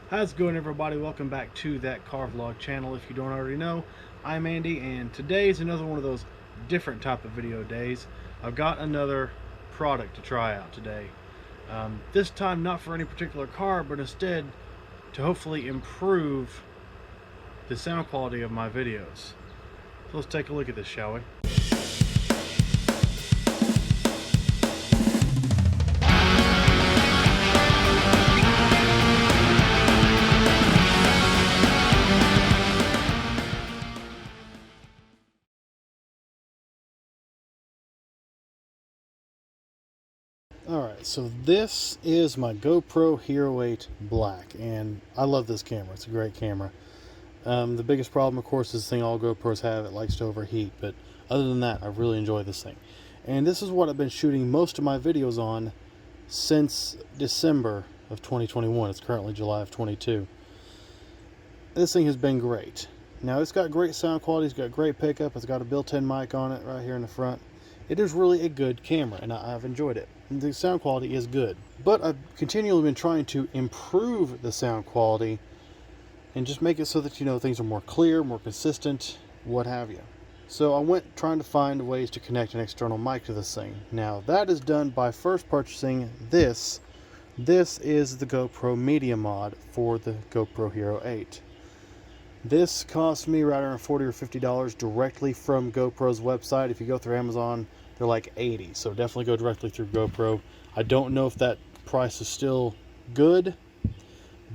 How's it going, everybody? Welcome back to that car vlog channel. If you don't already know, I'm Andy, and today's another one of those different type of video days. I've got another product to try out today. This time not for any particular car, but instead to hopefully improve the sound quality of my videos. So let's take a look at this, shall we? Alright, so this is my GoPro Hero 8 Black, and I love this camera. It's a great camera. The biggest problem, of course, is the thing all GoPros have. It likes to overheat, but other than that, I really enjoy this thing. And this is what I've been shooting most of my videos on since December of 2021. It's currently July of 22. This thing has been great. Now, it's got great sound quality. It's got great pickup. It's got a built-in mic on it right here in the front. It is really a good camera, and I've enjoyed it. The sound quality is good, but I've continually been trying to improve the sound quality and just make it so that, you know, things are more clear, more consistent, what have you. So I went trying to find ways to connect an external mic to this thing. Now, that is done by first purchasing this. This is the GoPro Media Mod for the GoPro Hero 8. This cost me right around $40 or $50 directly from GoPro's website. If you go through Amazon, they're like $80, so definitely go directly through GoPro. I don't know if that price is still good,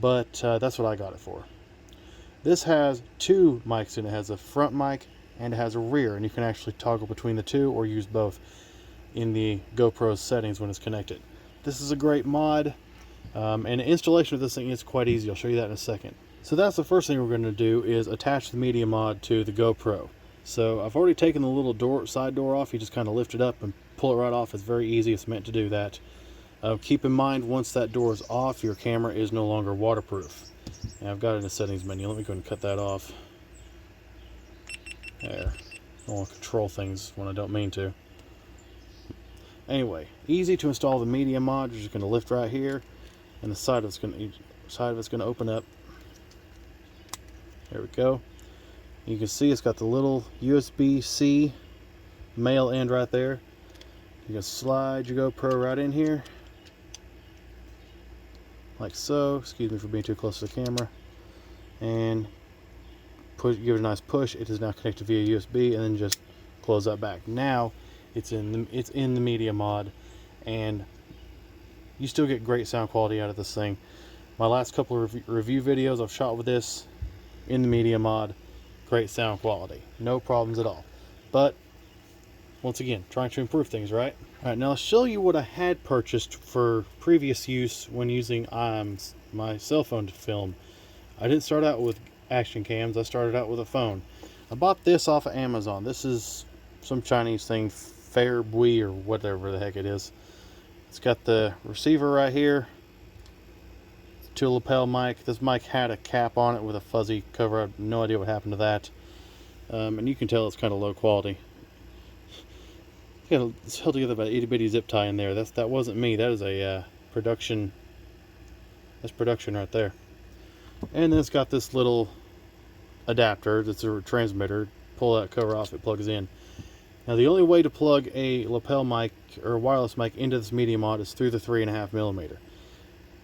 but that's what I got it for. This has two mics in it. It has a front mic and it has a rear, and you can actually toggle between the two or use both in the GoPro settings when it's connected. This is a great mod, and the installation of this thing is quite easy. I'll show you that in a second. So that's the first thing we're going to do, is attach the media mod to the GoPro. So I've already taken the little side door off. You just kind of lift it up and pull it right off. It's very easy. It's meant to do that. Keep in mind, once that door is off, your camera is no longer waterproof. And I've got it in the settings menu. Let me go ahead and cut that off. There. I don't want to control things when I don't mean to. Anyway, easy to install the media mod. You're just going to lift right here, and the side of it's going to open up. There we go. You can see it's got the little USB-C male end right there. You can slide your GoPro right in here, like so. Excuse me for being too close to the camera. And give it a nice push. It is now connected via USB, and then just close that back. Now it's in the media mod, and you still get great sound quality out of this thing. My last couple of review videos I've shot with this in the media mod. Great sound quality, no problems at all. But once again, trying to improve things, right? All right, now I'll show you what I had purchased for previous use when using my cell phone to film. I didn't start out with action cams. I started out with a phone. I bought this off of Amazon. This is some Chinese thing, Fair Bui or whatever the heck it is. It's got the receiver right here, to a lapel mic. This mic had a cap on it with a fuzzy cover. I have no idea what happened to that. And you can tell it's kind of low quality. It's held together by an itty bitty zip tie in there. That wasn't me. That is a production. That's production right there. And then it's got this little adapter that's a transmitter. Pull that cover off, it plugs in. Now, the only way to plug a lapel mic or a wireless mic into this media mod is through the 3.5mm.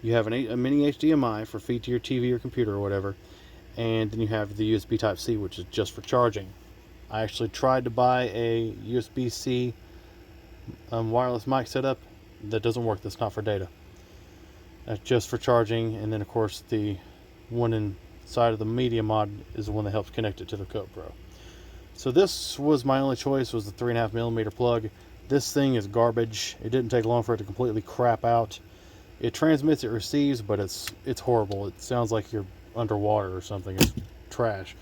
You have a mini HDMI for feed to your TV or computer or whatever, and then you have the USB Type-C, which is just for charging. I actually tried to buy a USB-C wireless mic setup. That doesn't work. That's not for data. That's just for charging, and then of course the one inside of the media mod is the one that helps connect it to the GoPro. So this was my only choice, was the 3.5mm plug. This thing is garbage. It didn't take long for it to completely crap out. It transmits, it receives, but it's horrible. It sounds like you're underwater or something. It's trash.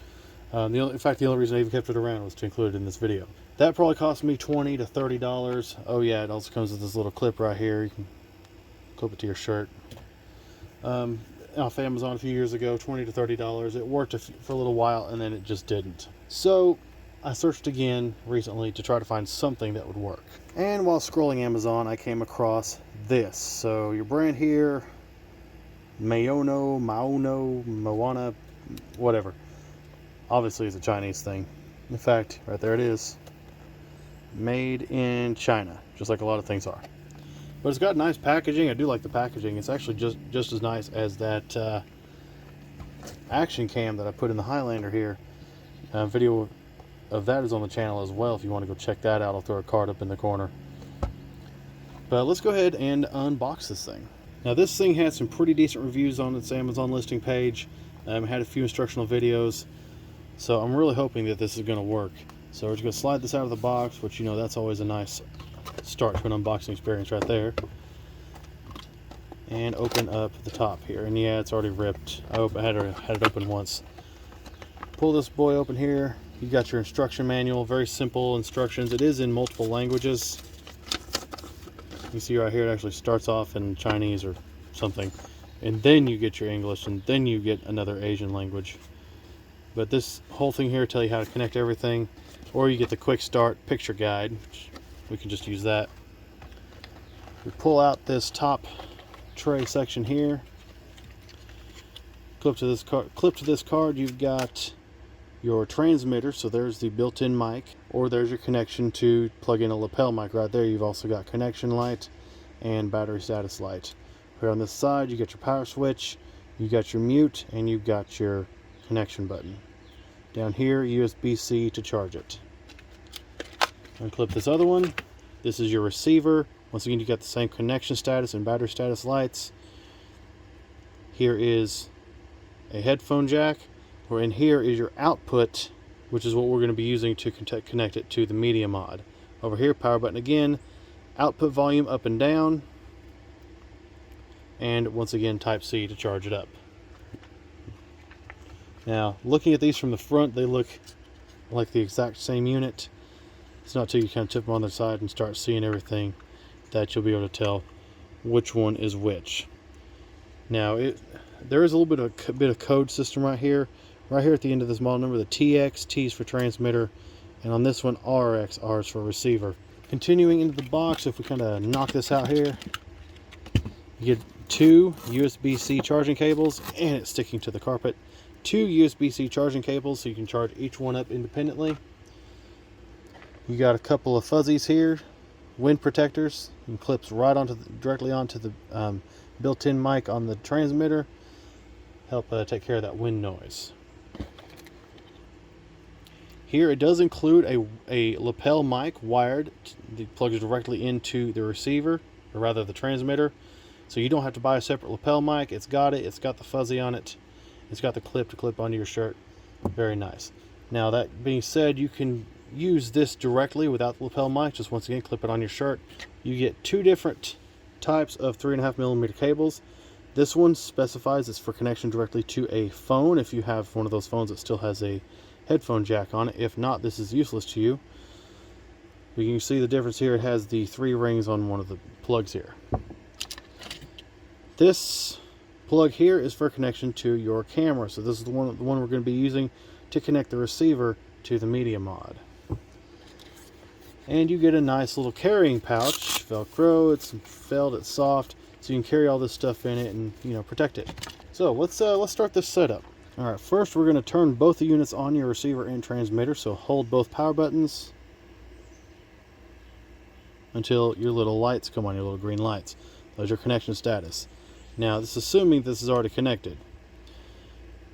In fact, the only reason I even kept it around was to include it in this video. That probably cost me $20 to $30. Oh yeah, it also comes with this little clip right here. You can clip it to your shirt. Off Amazon a few years ago, $20 to $30. It worked for a little while, and then it just didn't. So I searched again recently to try to find something that would work. And while scrolling Amazon, I came across this. So your brand here, Maono, whatever. Obviously it's a Chinese thing. In fact, right there it is. Made in China, just like a lot of things are. But it's got nice packaging. I do like the packaging. It's actually just as nice as that action cam that I put in the Highlander here. Video of that is on the channel as well if you want to go check that out. I'll throw a card up in the corner. But let's go ahead and unbox this thing. Now this thing had some pretty decent reviews on its Amazon listing page. It had a few instructional videos. So I'm really hoping that this is going to work. So we're just going to slide this out of the box, which, you know, that's always a nice start to an unboxing experience right there. And open up the top here. And yeah, it's already ripped. I had it open once. Pull this boy open here. You got your instruction manual. Very simple instructions. It is in multiple languages. You see right here, it actually starts off in Chinese or something. And then you get your English, and then you get another Asian language. But this whole thing here tells you how to connect everything. Or you get the quick start picture guide, which we can just use that. We pull out this top tray section here. Clip to this card, you've got your transmitter, so there's the built-in mic, or there's your connection to plug in a lapel mic right there. You've also got connection light and battery status light. Here on this side, you got your power switch, you got your mute, and you've got your connection button. Down here, USB-C to charge it. Unclip this other one. This is your receiver. Once again, you got the same connection status and battery status lights. Here is a headphone jack, or in here is your output, which is what we're going to be using to connect it to the media mod. Over here, power button again, output volume up and down, and once again Type-C to charge it up. Now, looking at these from the front, they look like the exact same unit. It's not until you kind of tip them on their side and start seeing everything that you'll be able to tell which one is which. Now, there is a little bit of code system right here. Right here at the end of this model number, the TX, T is for transmitter, and on this one, RX, R is for receiver. Continuing into the box, if we kind of knock this out here, you get 2 USB-C charging cables, and it's sticking to the carpet. 2 USB-C charging cables, so you can charge each one up independently. You got a couple of fuzzies here, wind protectors, and clips right directly onto the built-in mic on the transmitter. Help take care of that wind noise. Here it does include a lapel mic wired that plugs directly into the receiver, or rather the transmitter. So you don't have to buy a separate lapel mic. It's got the fuzzy on it. It's got the clip to clip onto your shirt. Very nice. Now that being said, you can use this directly without the lapel mic. Just once again, clip it on your shirt. You get 2 different types of 3.5mm cables. This one specifies it's for connection directly to a phone if you have one of those phones that still has a headphone jack on it. If not, this is useless to you. You can see the difference here. It has the 3 rings on one of the plugs here. This plug here is for connection to your camera. So this is the one we're going to be using to connect the receiver to the media mod. And you get a nice little carrying pouch, Velcro. It's felt, it's soft, so you can carry all this stuff in it and, you know, protect it. So let's start this setup. All right, first we're going to turn both the units on your receiver and transmitter. So hold both power buttons until your little lights come on, your little green lights. Those are your connection status. Now, this is assuming this is already connected.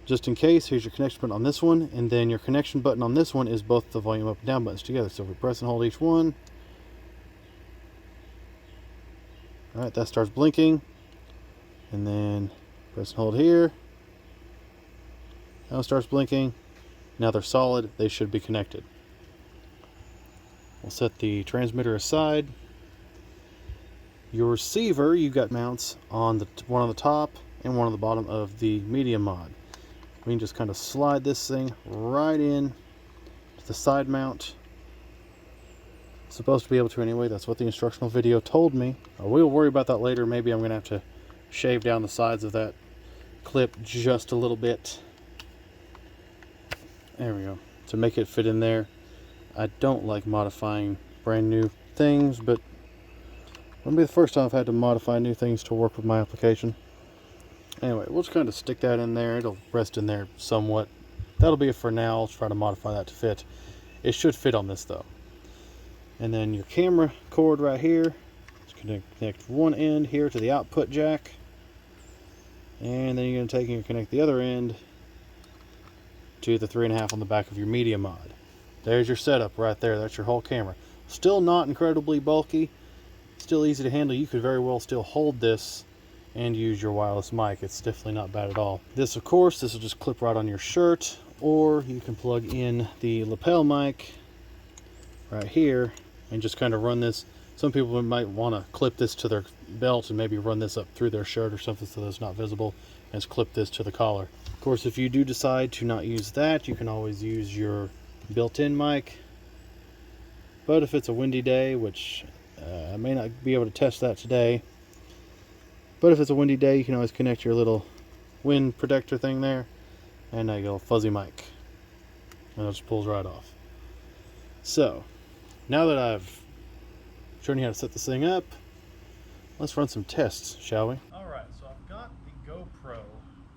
Just in case, here's your connection button on this one, and then your connection button on this one is both the volume up and down buttons together. So if we press and hold each one, all right, that starts blinking, and then press and hold here. Now it starts blinking. Now they're solid, they should be connected. We'll set the transmitter aside. Your receiver, you've got mounts on one on the top and one on the bottom of the media mod. We can just kind of slide this thing right in to the side mount. It's supposed to be able to anyway. That's what the instructional video told me. We'll worry about that later. Maybe I'm going to have to shave down the sides of that clip just a little bit. There we go. To make it fit in there. I don't like modifying brand new things, but it'll be the first time I've had to modify new things to work with my application. Anyway, we'll just kind of stick that in there. It'll rest in there somewhat. That'll be it for now. I'll try to modify that to fit. It should fit on this though. And then your camera cord right here. Just connect one end here to the output jack. And then you're going to take and connect the other end to the 3.5 on the back of your media mod. There's your setup right there. That's your whole camera. Still not incredibly bulky. Still easy to handle. You could very well still hold this and use your wireless mic. It's definitely not bad at all. This, of course, this will just clip right on your shirt, or you can plug in the lapel mic right here and just kind of run this. Some people might want to clip this to their belt and maybe run this up through their shirt or something so that it's not visible, and just clip this to the collar. Of course, if you do decide to not use that, you can always use your built-in mic. But if it's a windy day, which I may not be able to test that today, but if it's a windy day, you can always connect your little wind protector thing there, and a little fuzzy mic, and it just pulls right off. So, now that I've shown you how to set this thing up, let's run some tests, shall we? Alright, so I've got the GoPro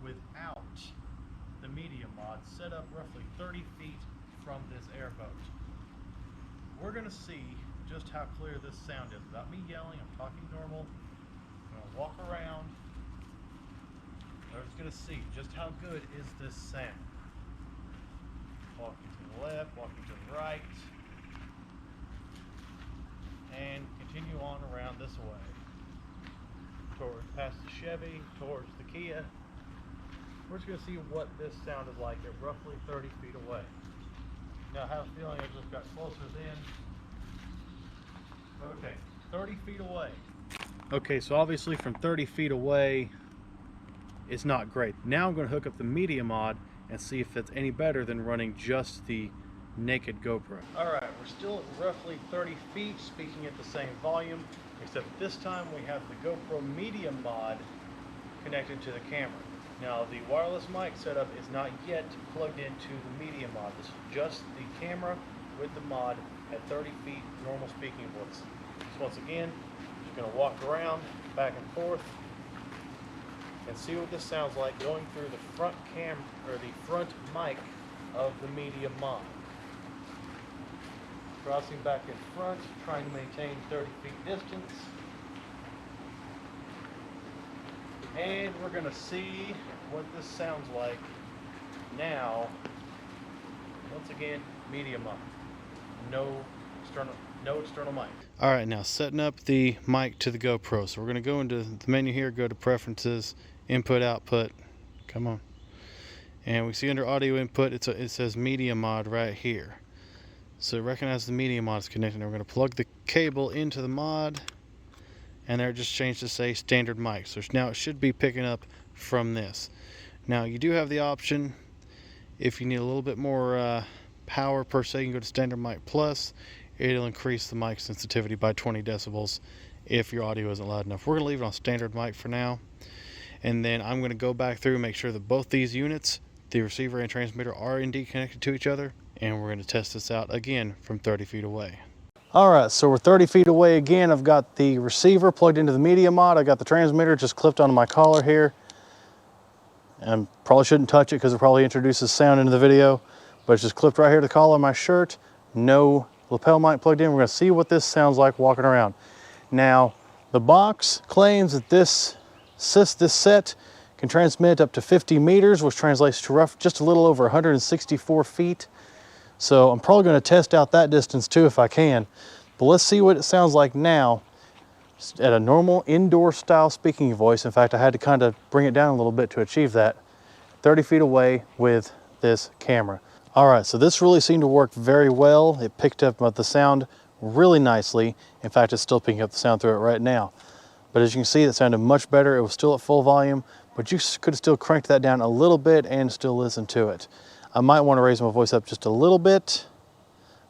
without the media mod set up roughly 30 feet from this airboat. We're going to see just how clear this sound is. Without me yelling, I'm talking normal. I'm going to walk around. We're just going to see just how good is this sound. Walking to the left, walking to the right, and continue on around this way. Towards past the Chevy, towards the Kia. We're just going to see what this sound is like at roughly 30 feet away. Now I have a feeling I just got closer then. Okay, 30 feet away. Okay, so obviously from 30 feet away, it's not great. Now I'm going to hook up the media mod and see if it's any better than running just the naked GoPro. Alright, we're still at roughly 30 feet, speaking at the same volume, except this time we have the GoPro media mod connected to the camera. Now the wireless mic setup is not yet plugged into the media mod. This is just the camera with the mod at 30 feet normal speaking voice. So once again, just going to walk around back and forth and see what this sounds like going through the front cam or the front mic of the media mod. Crossing back in front, trying to maintain 30 feet distance. And we're going to see what this sounds like now. Once again, media mic. No external mic. Alright, now setting up the mic to the GoPro. So we're going to go into the menu here, go to Preferences, Input, Output. Come on. And we see under Audio Input, it says Media Mod right here. So recognize the media mod is connected. We're going to plug the cable into the mod, and there it just changed to say standard mic. So now it should be picking up from this. Now you do have the option, if you need a little bit more power per se, you can go to standard mic plus. It'll increase the mic sensitivity by 20 decibels if your audio isn't loud enough. We're going to leave it on standard mic for now, and then I'm going to go back through and make sure that both these units, the receiver and transmitter, are indeed connected to each other, and we're going to test this out again from 30 feet away. Alright, so we're 30 feet away again. I've got the receiver plugged into the media mod. I got the transmitter just clipped onto my collar here. And probably shouldn't touch it because it probably introduces sound into the video, but it's just clipped right here to the collar of my shirt. No lapel mic plugged in. We're going to see what this sounds like walking around. Now, the box claims that this set can transmit up to 50 meters, which translates to just a little over 164 feet. So I'm probably going to test out that distance too if I can. But let's see what it sounds like now at a normal indoor style speaking voice. In fact, I had to kind of bring it down a little bit to achieve that. 30 feet away with this camera. All right, so this really seemed to work very well. It picked up the sound really nicely. In fact, it's still picking up the sound through it right now. But as you can see, it sounded much better. It was still at full volume, but you could have still cranked that down a little bit and still listen to it. I might want to raise my voice up just a little bit,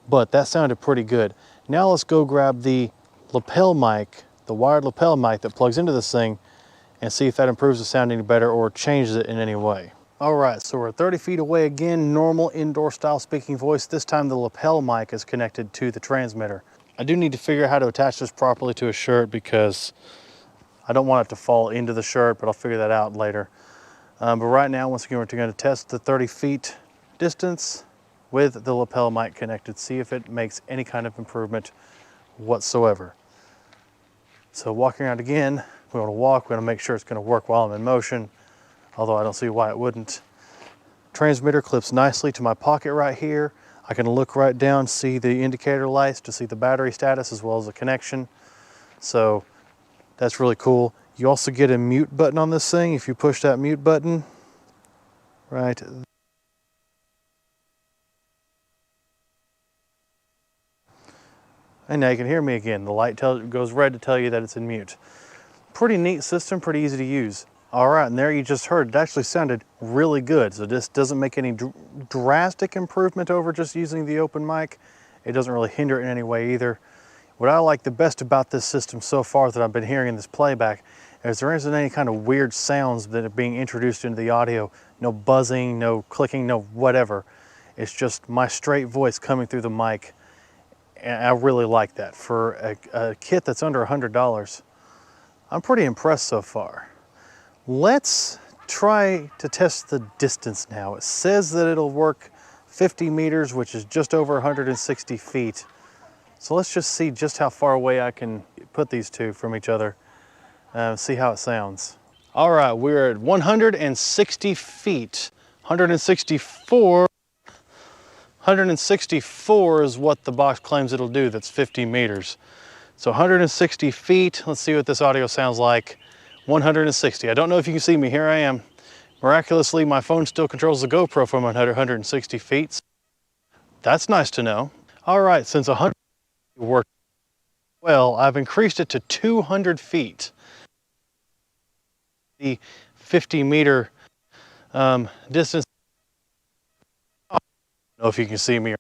but that sounded pretty good. Now let's go grab the lapel mic, the wired lapel mic that plugs into this thing, and see if that improves the sound any better or changes it in any way. All right, so we're 30 feet away again, normal indoor style speaking voice. This time the lapel mic is connected to the transmitter. I do need to figure out how to attach this properly to a shirt because I don't want it to fall into the shirt, but I'll figure that out later. But right now, once again, we're going to test the 30 feet distance with the lapel mic connected, see if it makes any kind of improvement whatsoever. So walking around again, we're going to walk, we're going to make sure it's going to work while I'm in motion, although I don't see why it wouldn't. Transmitter clips nicely to my pocket right here. I can look right down, see the indicator lights to see the battery status as well as the connection. So that's really cool. You also get a mute button on this thing. If you push that mute button, right. And now you can hear me again. The light goes red to tell you that it's in mute. Pretty neat system, pretty easy to use. All right, and there you just heard, it actually sounded really good. So this doesn't make any drastic improvement over just using the open mic. It doesn't really hinder it in any way either. What I like the best about this system so far that I've been hearing in this playback is there isn't any kind of weird sounds that are being introduced into the audio. No buzzing, no clicking, no whatever. It's just my straight voice coming through the mic. And I really like that. For a kit that's under $100, I'm pretty impressed so far. Let's try to test the distance now. It says that it'll work 50 meters, which is just over 160 feet. So let's just see just how far away I can put these two from each other, see how it sounds. All right, we're at 160 feet, 164 is what the box claims it'll do, that's 50 meters. So 160 feet, let's see what this audio sounds like. 160, I don't know if you can see me, here I am. Miraculously, my phone still controls the GoPro from 160 feet. That's nice to know. All right, since 100 worked well, I've increased it to 200 feet. The 50 meter distance. I don't know if you can see me.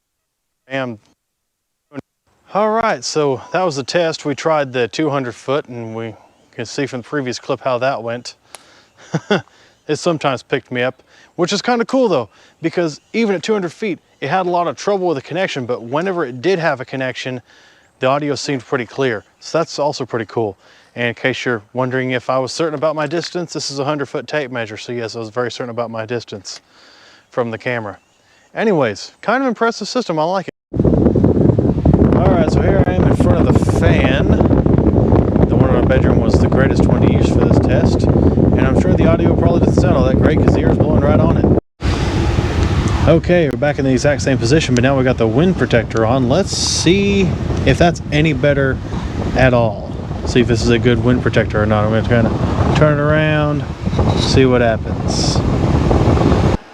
All right, so that was the test. We tried the 200 foot and we can see from the previous clip how that went. It sometimes picked me up, which is kind of cool though, because even at 200 feet, it had a lot of trouble with the connection, but whenever it did have a connection, the audio seemed pretty clear. So that's also pretty cool. And in case you're wondering if I was certain about my distance, this is a 100-foot tape measure. So yes, I was very certain about my distance from the camera. Anyways, kind of impressive system, I like it. All right, so here I am in front of the fan. The one in our bedroom was the greatest one to use for this test. And I'm sure the audio probably doesn't sound all that great because the air is blowing right on it. Okay, we're back in the exact same position, but now we've got the wind protector on. Let's see if that's any better at all. See if this is a good wind protector or not. I'm going to kind of turn it around, see what happens.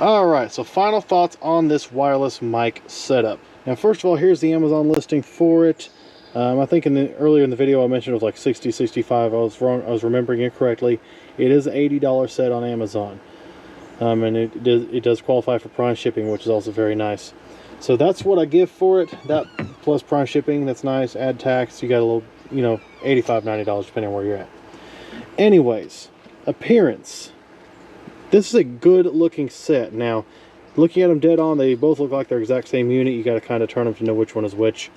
All right, so final thoughts on this wireless mic setup. Now, first of all, here's the Amazon listing for it. I think earlier in the video I mentioned it was like 60, 65. I was wrong. I was remembering incorrectly. It is an $80 set on Amazon. And it does qualify for Prime shipping, which is also very nice. So that's what I give for it. That plus Prime shipping, that's nice. Add tax, you got a little, you know, $85, $90 depending on where you're at. Anyways, appearance. This is a good looking set. Now, looking at them dead on, they both look like they're exact same unit. You got to kind of turn them to know which one is which.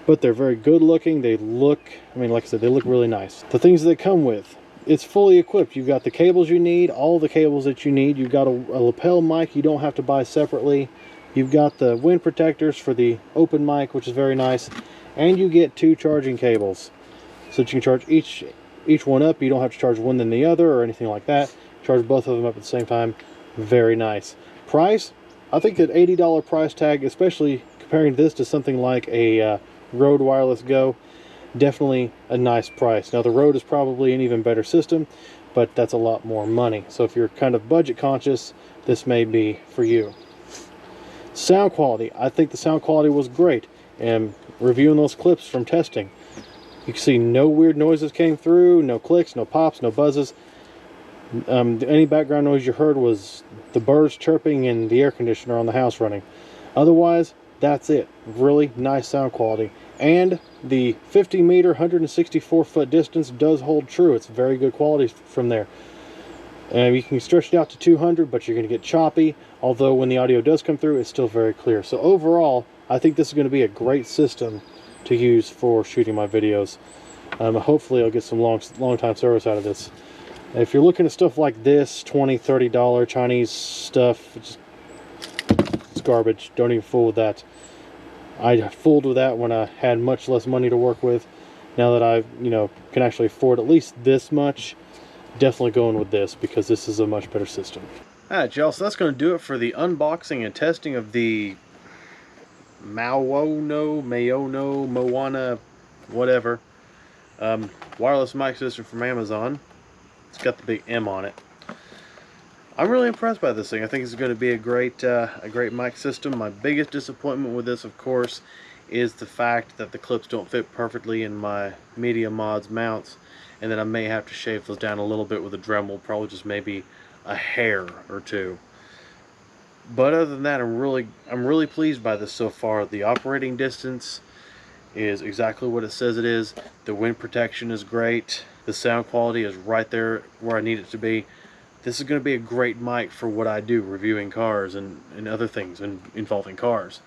But they're very good looking. They look, I mean, like I said, they look really nice. The things that they come with. It's fully equipped. You've got the cables you need, all the cables that you need. You've got a lapel mic you don't have to buy separately. You've got the wind protectors for the open mic, which is very nice. And you get 2 charging cables. So that you can charge each one up. You don't have to charge one then the other or anything like that. Charge both of them up at the same time. Very nice. Price, I think that $80 price tag, especially comparing this to something like a Rode Wireless Go, definitely a nice price. Now the Rode is probably an even better system, but that's a lot more money. So if you're kind of budget conscious, this may be for you. Sound quality, I think the sound quality was great. And reviewing those clips from testing, you can see no weird noises came through, no clicks, no pops, no buzzes. Any background noise you heard was the birds chirping and the air conditioner on the house running. Otherwise, that's it. Really nice sound quality. And the 50 meter, 164 foot distance does hold true. It's very good quality from there. You can stretch it out to 200, but you're going to get choppy. Although when the audio does come through, it's still very clear. So overall, I think this is going to be a great system to use for shooting my videos. Hopefully I'll get some long time service out of this. If you're looking at stuff like this, $20, $30 Chinese stuff, it's garbage. Don't even fool with that. I fooled with that when I had much less money to work with. Now that I, can actually afford at least this much, definitely going with this, because this is a much better system. Alright, y'all, so that's going to do it for the unboxing and testing of the Maono, whatever, wireless mic system from Amazon. It's got the big M on it. I'm really impressed by this thing. I think it's going to be a great mic system. My biggest disappointment with this, of course, is the fact that the clips don't fit perfectly in my Media Mods mounts, and that I may have to shave those down a little bit with a Dremel, probably just maybe a hair or two. But other than that, I'm really pleased by this so far. The operating distance is exactly what it says it is. The wind protection is great. The sound quality is right there where I need it to be. This is going to be a great mic for what I do, reviewing cars and other things involving cars.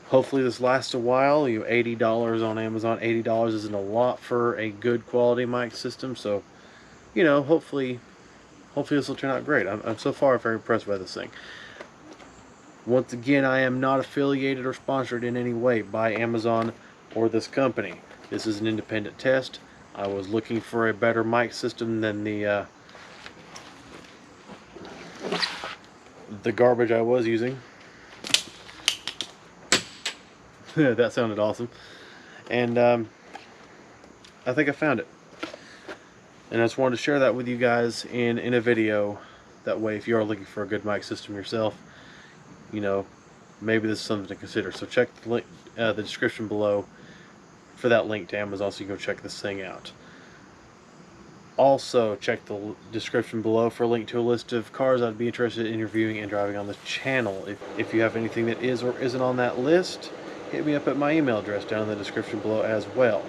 Hopefully this lasts a while. $80 on Amazon. $80 isn't a lot for a good quality mic system, so hopefully this will turn out great. I'm so far very impressed by this thing. Once again, I am not affiliated or sponsored in any way by Amazon or this company. This is an independent test. I was looking for a better mic system than the garbage I was using. That sounded awesome. And I think I found it. And I just wanted to share that with you guys in a video. That way, if you are looking for a good mic system yourself, maybe this is something to consider. So check the link, the description below for that link to Amazon, so you can go check this thing out. Also, check the description below for a link to a list of cars I'd be interested in reviewing and driving on the channel. If you have anything that is or isn't on that list, hit me up at my email address down in the description below as well.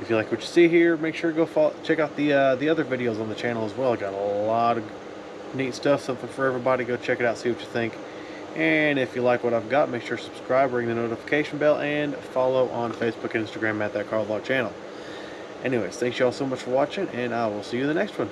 If you like what you see here, make sure to go check out the other videos on the channel as well. I got a lot of neat stuff, something for everybody. Go check it out, see what you think. And if you like what I've got, make sure to subscribe, ring the notification bell, and follow on Facebook and Instagram at that Car Vlog channel. Anyways, thanks y'all so much for watching, and I will see you in the next one.